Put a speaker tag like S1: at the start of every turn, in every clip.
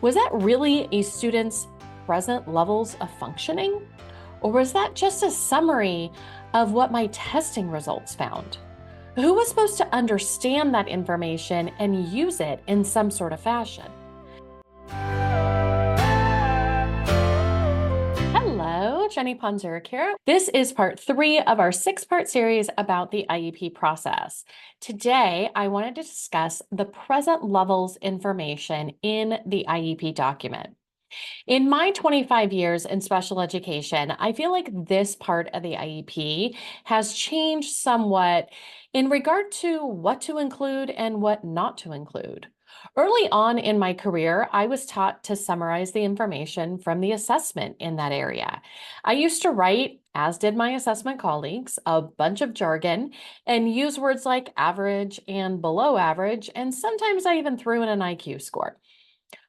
S1: Was that really a student's present levels of functioning? Or was that just a summary of what my testing results found? Who was supposed to understand that information and use it in some sort of fashion? Hello, Jenny Ponzuric here. This is part 3 of our 6-part series about the IEP process. Today, I wanted to discuss the present levels information in the IEP document. In my 25 years in special education, I feel like this part of the IEP has changed somewhat in regard to what to include and what not to include. Early on in my career, I was taught to summarize the information from the assessment in that area. I used to write, as did my assessment colleagues, a bunch of jargon and use words like average and below average, and sometimes I even threw in an IQ score.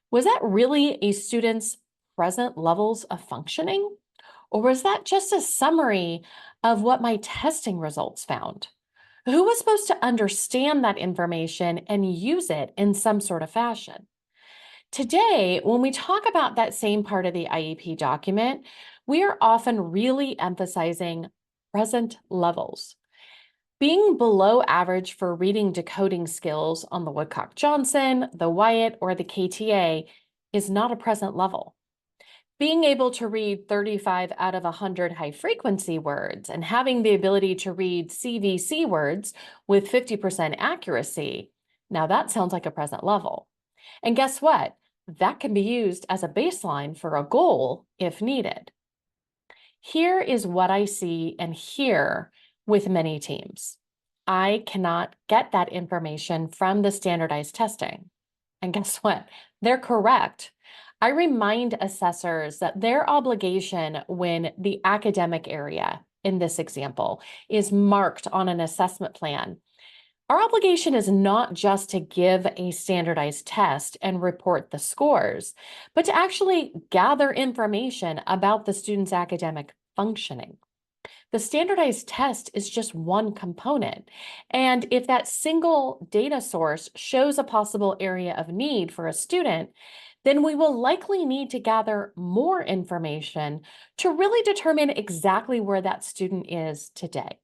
S1: Was that really a student's present levels of functioning? Or was that just a summary of what my testing results found? Who was supposed to understand that information and use it in some sort of fashion? Today, when we talk about that same part of the IEP document, we are often really emphasizing present levels. Being below average for reading decoding skills on the Woodcock-Johnson, the Wyatt, or the KTA is not a present level. Being able to read 35 out of 100 high-frequency words and having the ability to read CVC words with 50% accuracy, now that sounds like a present level. And guess what? That can be used as a baseline for a goal if needed. Here is what I see and hear with many teams. I cannot get that information from the standardized testing. And guess what? They're correct. I remind assessors that their obligation when the academic area, in this example, is marked on an assessment plan. Our obligation is not just to give a standardized test and report the scores, but to actually gather information about the student's academic functioning. The standardized test is just one component. And if that single data source shows a possible area of need for a student, then we will likely need to gather more information to really determine exactly where that student is today.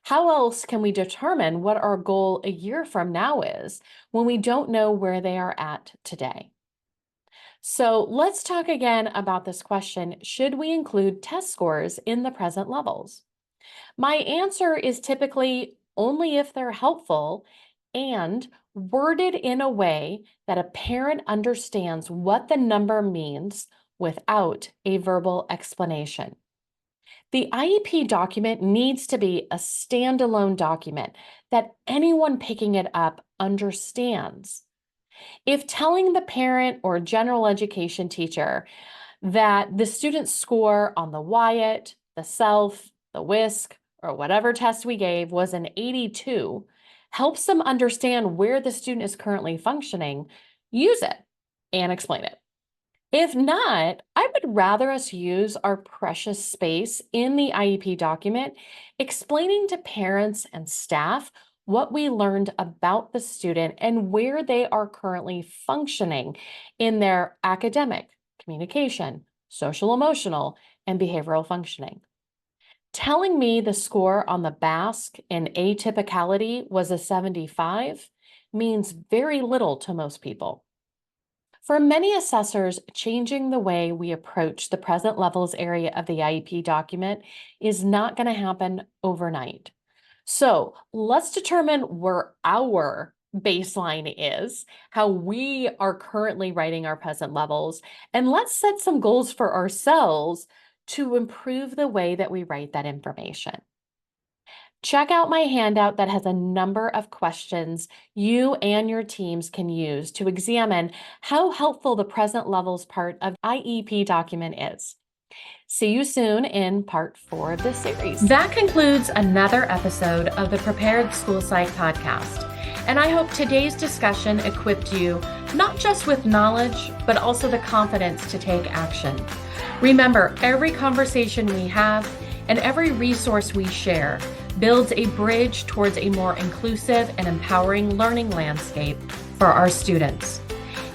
S1: How else can we determine what our goal a year from now is when we don't know where they are at today? So let's talk again about this question: should we include test scores in the present levels? My answer is typically only if they're helpful and worded in a way that a parent understands what the number means without a verbal explanation. The IEP document needs to be a standalone document that anyone picking it up understands. If telling the parent or general education teacher that the student's score on the Wyatt, the SELF, the WISC, or whatever test we gave was an 82, helps them understand where the student is currently functioning, use it and explain it. If not, I would rather us use our precious space in the IEP document explaining to parents and staff what we learned about the student and where they are currently functioning in their academic, communication, social emotional, and behavioral functioning. Telling me the score on the BASC in atypicality was a 75 means very little to most people. For many assessors, changing the way we approach the present levels area of the IEP document is not going to happen overnight. So let's determine where our baseline is, how we are currently writing our present levels, and let's set some goals for ourselves to improve the way that we write that information. Check out my handout that has a number of questions you and your teams can use to examine how helpful the present levels part of IEP document is. See you soon in part 4 of this series. That concludes another episode of the Prepared School Psych podcast. And I hope today's discussion equipped you not just with knowledge, but also the confidence to take action. Remember, every conversation we have and every resource we share builds a bridge towards a more inclusive and empowering learning landscape for our students.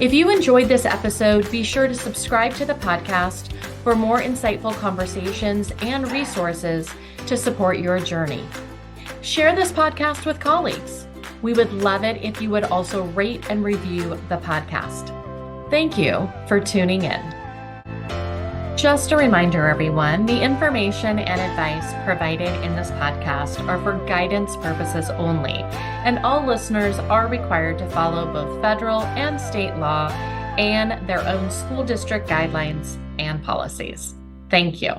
S1: If you enjoyed this episode, be sure to subscribe to the podcast for more insightful conversations and resources to support your journey. Share this podcast with colleagues. We would love it if you would also rate and review the podcast. Thank you for tuning in. Just a reminder, everyone, the information and advice provided in this podcast are for guidance purposes only, and all listeners are required to follow both federal and state law and their own school district guidelines and policies. Thank you.